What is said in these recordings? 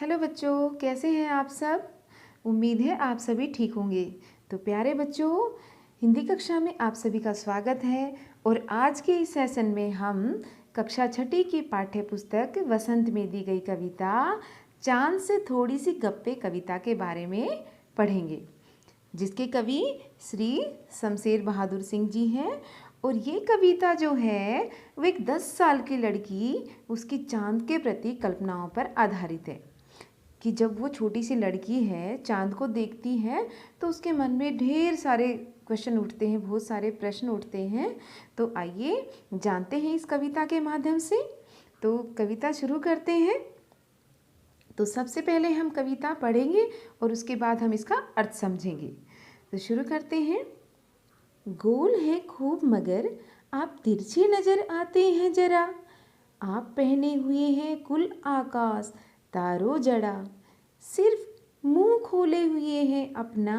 Hello बच्चों, कैसे हैं आप सब। उम्मीद है आप सभी ठीक होंगे। तो प्यारे बच्चों, हिंदी कक्षा में आप सभी का स्वागत है। और आज के इस सेशन में हम कक्षा छठी की पाठ्य पुस्तक वसंत में दी गई कविता चांद से थोड़ी सी गप्पे कविता के बारे में पढ़ेंगे, जिसके कवि श्री शमशेर बहादुर सिंह जी हैं। और ये कविता जो है वो एक 10 साल की लड़की उसकी चांद के प्रति कल्पनाओं पर आधारित है। कि जब वो छोटी सी लड़की है, चांद को देखती है तो उसके मन में ढेर सारे क्वेश्चन उठते हैं, बहुत सारे प्रश्न उठते हैं। तो आइए जानते हैं इस कविता के माध्यम से। तो कविता शुरू करते हैं। तो सबसे पहले हम कविता पढ़ेंगे और उसके बाद हम इसका अर्थ समझेंगे। तो शुरू करते हैं। गोल है खूब मगर आप तिरछे नजर आते हैं जरा, आप पहने हुए हैं कुल आकाश तारो जड़ा, सिर्फ मुंह खोले हुए हैं अपना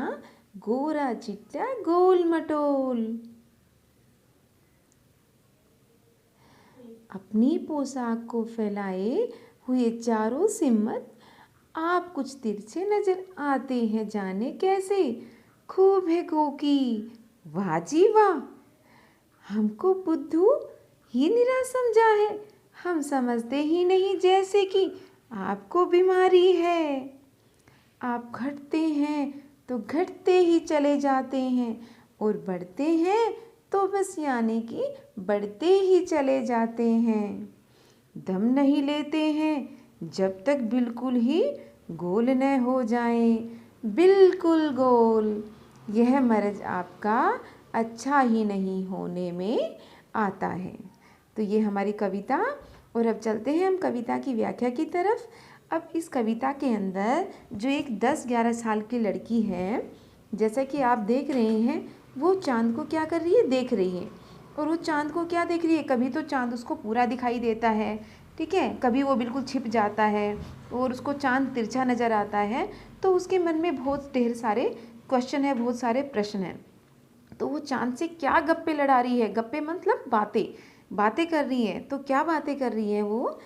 गोरा चिट्टा गोल मटोल। अपनी पोशाक को फैलाए हुए चारों सिम्मत, आप कुछ तिरछे नजर आते हैं जाने कैसे, खूब है गोकी वाह जी वाह। हमको बुद्धू ही निरा समझा है, हम समझते ही नहीं जैसे कि आपको बीमारी है। आप घटते हैं तो घटते ही चले जाते हैं, और बढ़ते हैं तो बस यानी कि बढ़ते ही चले जाते हैं। दम नहीं लेते हैं जब तक बिल्कुल ही गोल न हो जाएं, बिल्कुल गोल। यह मर्ज आपका अच्छा ही नहीं होने में आता है। तो ये हमारी कविता। और अब चलते हैं हम कविता की व्याख्या की तरफ। अब इस कविता के अंदर जो एक 10-11 साल की लड़की है, जैसा कि आप देख रहे हैं, वो चांद को क्या कर रही है, देख रही है। और वो चांद को क्या देख रही है, कभी तो चांद उसको पूरा दिखाई देता है, ठीक है, कभी वो बिल्कुल छिप जाता है और उसको चांद तिरछा नज़र आता है। तो उसके मन में बहुत ढेर सारे क्वेश्चन है, बहुत सारे प्रश्न हैं। तो वो चांद से क्या गप्पे लड़ा रही है, गप्पे मतलब बातें बातें कर रही है। तो क्या बातें कर रही है वो,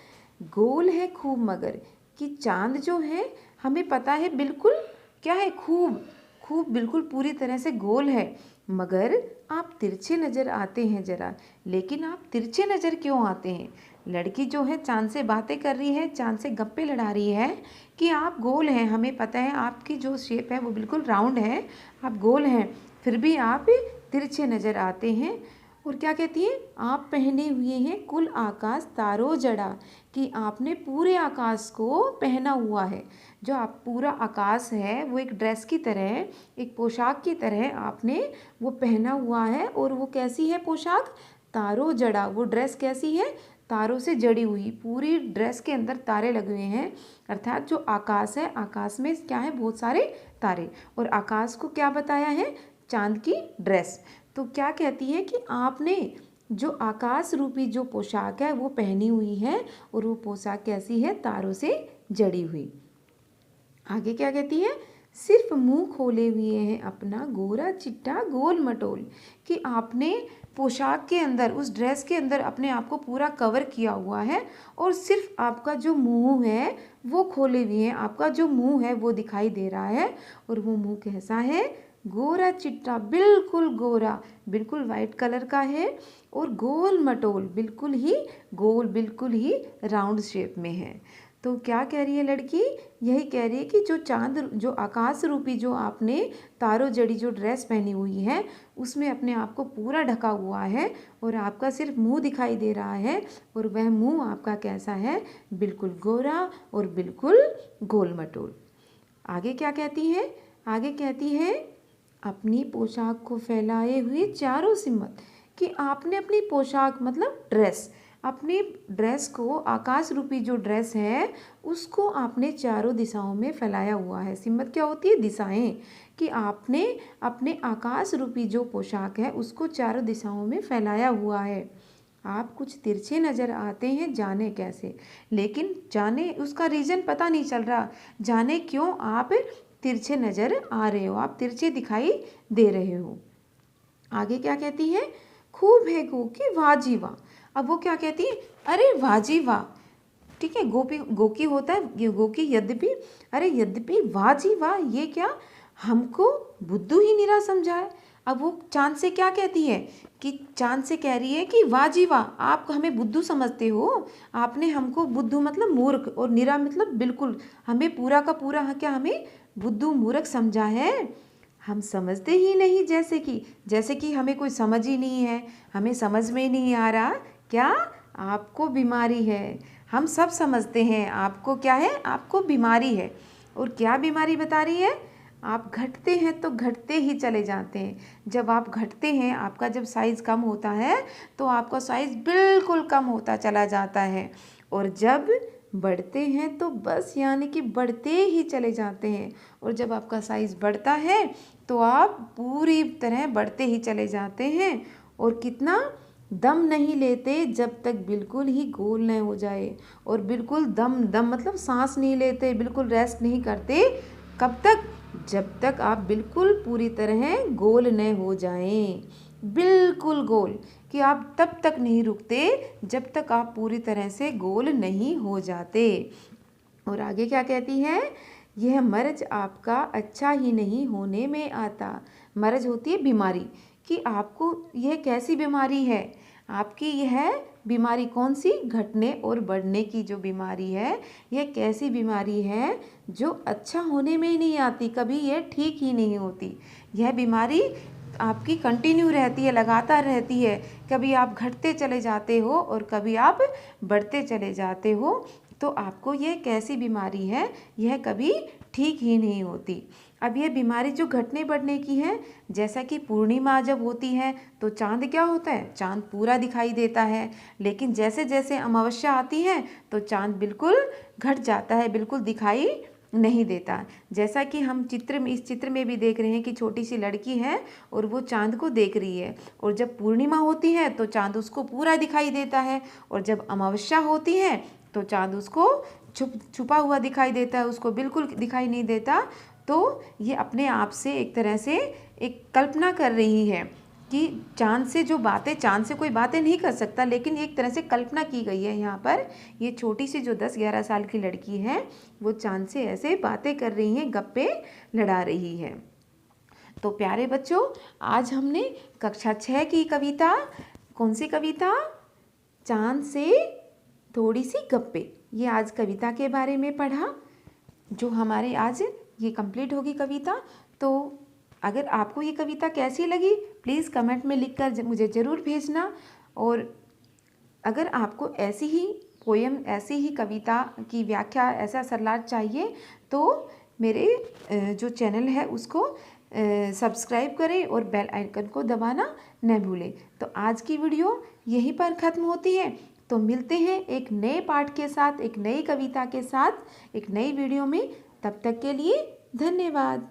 गोल है खूब मगर, कि चांद जो है हमें पता है बिल्कुल क्या है, खूब खूब बिल्कुल पूरी तरह से गोल है, मगर आप तिरछे नज़र आते हैं ज़रा। लेकिन आप तिरछे नज़र क्यों आते हैं। लड़की जो है चांद से बातें कर रही है, चांद से गप्पे लड़ा रही है कि आप गोल हैं, हमें पता है आपकी जो शेप है वो बिल्कुल राउंड है, आप गोल हैं, फिर भी आप तिरछे नज़र आते हैं। और क्या कहती है, आप पहने हुए हैं कुल आकाश तारो जड़ा, कि आपने पूरे आकाश को पहना हुआ है। जो आप पूरा आकाश है वो एक ड्रेस की तरह, एक पोशाक की तरह आपने वो पहना हुआ है। और वो कैसी है पोशाक, तारो जड़ा। वो ड्रेस कैसी है, तारों से जड़ी हुई, पूरी ड्रेस के अंदर तारे लगे हुए हैं। अर्थात जो आकाश है, आकाश में क्या है, बहुत सारे तारे। और आकाश को क्या बताया है, चांद की ड्रेस। तो क्या कहती है कि आपने जो आकाश रूपी जो पोशाक है वो पहनी हुई है, और वो पोशाक कैसी है, तारों से जड़ी हुई। आगे क्या कहती है, सिर्फ मुंह खोले हुए हैं अपना गोरा चिट्टा गोल मटोल, कि आपने पोशाक के अंदर, उस ड्रेस के अंदर अपने आप को पूरा कवर किया हुआ है, और सिर्फ आपका जो मुंह है वो खोले हुए हैं, आपका जो मुंह है वो दिखाई दे रहा है। और वो मुंह कैसा है, गोरा चिट्टा बिल्कुल गोरा, बिल्कुल वाइट कलर का है, और गोल मटोल बिल्कुल ही गोल, बिल्कुल ही राउंड शेप में है। तो क्या कह रही है लड़की, यही कह रही है कि जो चांद, जो आकाश रूपी जो आपने तारों जड़ी जो ड्रेस पहनी हुई है, उसमें अपने आप को पूरा ढका हुआ है, और आपका सिर्फ मुंह दिखाई दे रहा है, और वह मुंह आपका कैसा है, बिल्कुल गोरा और बिल्कुल गोल मटोल। आगे क्या कहती है, आगे कहती है, अपनी पोशाक को फैलाए हुए चारों सिम्मत, कि आपने अपनी पोशाक मतलब ड्रेस, अपनी ड्रेस को, आकाश रूपी जो ड्रेस है उसको आपने चारों दिशाओं में फैलाया हुआ है। सिम्मत क्या होती है, दिशाएं, कि आपने अपने आकाश रूपी जो पोशाक है उसको चारों दिशाओं में फैलाया हुआ है। आप कुछ तिरछे नज़र आते हैं जाने कैसे, लेकिन जाने उसका रीज़न पता नहीं चल रहा, जाने क्यों आप तिरछे नज़र आ रहे हो, आप तिरछे दिखाई दे रहे हो। आगे क्या कहती है, खूब है गो कि वाह जी वाह। अब वो क्या कहती है, अरे वाह जी वाह, ठीक है। गोपी गोकी होता है, ये गोकी यद्यपि, अरे यद्यपि, वाह जी वाह, ये क्या, हमको बुद्धू ही निरा समझा है। अब वो चांद से क्या कहती है कि चांद से कह रही है कि वाह जी वाह, आप हमें बुद्धू समझते हो, आपने हमको, बुद्धू मतलब मूर्ख और निरा मतलब बिल्कुल, हमें पूरा का पूरा क्या हमें बुद्धू मूर्ख समझा है। हम समझते ही नहीं, जैसे कि हमें कोई समझ ही नहीं है, हमें समझ में ही नहीं आ रहा क्या आपको बीमारी है। हम सब समझते हैं आपको क्या है, आपको बीमारी है। और क्या बीमारी बता रही है, आप घटते हैं तो घटते ही चले जाते हैं। जब आप घटते हैं, आपका जब साइज़ कम होता है तो आपका साइज़ बिल्कुल कम होता चला जाता है, और जब बढ़ते हैं तो बस यानी कि बढ़ते ही चले जाते हैं, और जब आपका साइज़ बढ़ता है तो आप पूरी तरह बढ़ते ही चले जाते हैं। और कितना, दम नहीं लेते जब तक बिल्कुल ही गोल न हो जाए, और बिल्कुल दम दम मतलब सांस नहीं लेते, बिल्कुल रेस्ट नहीं करते, कब तक, जब तक आप बिल्कुल पूरी तरह गोल न हो जाएं, बिल्कुल गोल, कि आप तब तक नहीं रुकते जब तक आप पूरी तरह से गोल नहीं हो जाते। और आगे क्या कहती है, यह मर्ज आपका अच्छा ही नहीं होने में आता। मर्ज होती है बीमारी, कि आपको यह कैसी बीमारी है, आपकी यह बीमारी कौन सी, घटने और बढ़ने की जो बीमारी है, यह कैसी बीमारी है जो अच्छा होने में ही नहीं आती, कभी यह ठीक ही नहीं होती। यह बीमारी आपकी कंटिन्यू रहती है, लगातार रहती है, कभी आप घटते चले जाते हो और कभी आप बढ़ते चले जाते हो। तो आपको यह कैसी बीमारी है, यह कभी ठीक ही नहीं होती। अब यह बीमारी जो घटने बढ़ने की है, जैसा कि पूर्णिमा जब होती है तो चांद क्या होता है, चांद पूरा दिखाई देता है, लेकिन जैसे जैसे अमावस्या आती है तो चांद बिल्कुल घट जाता है, बिल्कुल दिखाई नहीं देता। जैसा कि हम इस चित्र में भी देख रहे हैं कि छोटी सी लड़की है और वो चांद को देख रही है, और जब पूर्णिमा होती है तो चांद उसको पूरा दिखाई देता है, और जब अमावस्या होती है तो चांद उसको छुपा हुआ दिखाई देता है, उसको बिल्कुल दिखाई नहीं देता। तो ये अपने आप से एक तरह से एक कल्पना कर रही है कि चांद से जो बातें, चांद से कोई बातें नहीं कर सकता, लेकिन एक तरह से कल्पना की गई है यहाँ पर। ये छोटी सी जो 10-11 साल की लड़की है वो चांद से ऐसे बातें कर रही हैं, गप्पे लड़ा रही है। तो प्यारे बच्चों, आज हमने कक्षा 6 की कविता, कौन सी कविता, चांद से थोड़ी सी गप्पे, ये आज कविता के बारे में पढ़ा, जो हमारे आज ये कंप्लीट होगी कविता। तो अगर आपको ये कविता कैसी लगी, प्लीज़ कमेंट में लिखकर मुझे ज़रूर भेजना। और अगर आपको ऐसी ही पोयम, ऐसी ही कविता की व्याख्या, ऐसा सरलाट चाहिए तो मेरे जो चैनल है उसको सब्सक्राइब करें और बेल आइकन को दबाना न भूलें। तो आज की वीडियो यहीं पर ख़त्म होती है। तो मिलते हैं एक नए पाठ के साथ, एक नई कविता के साथ, एक नई वीडियो में। तब तक के लिए धन्यवाद।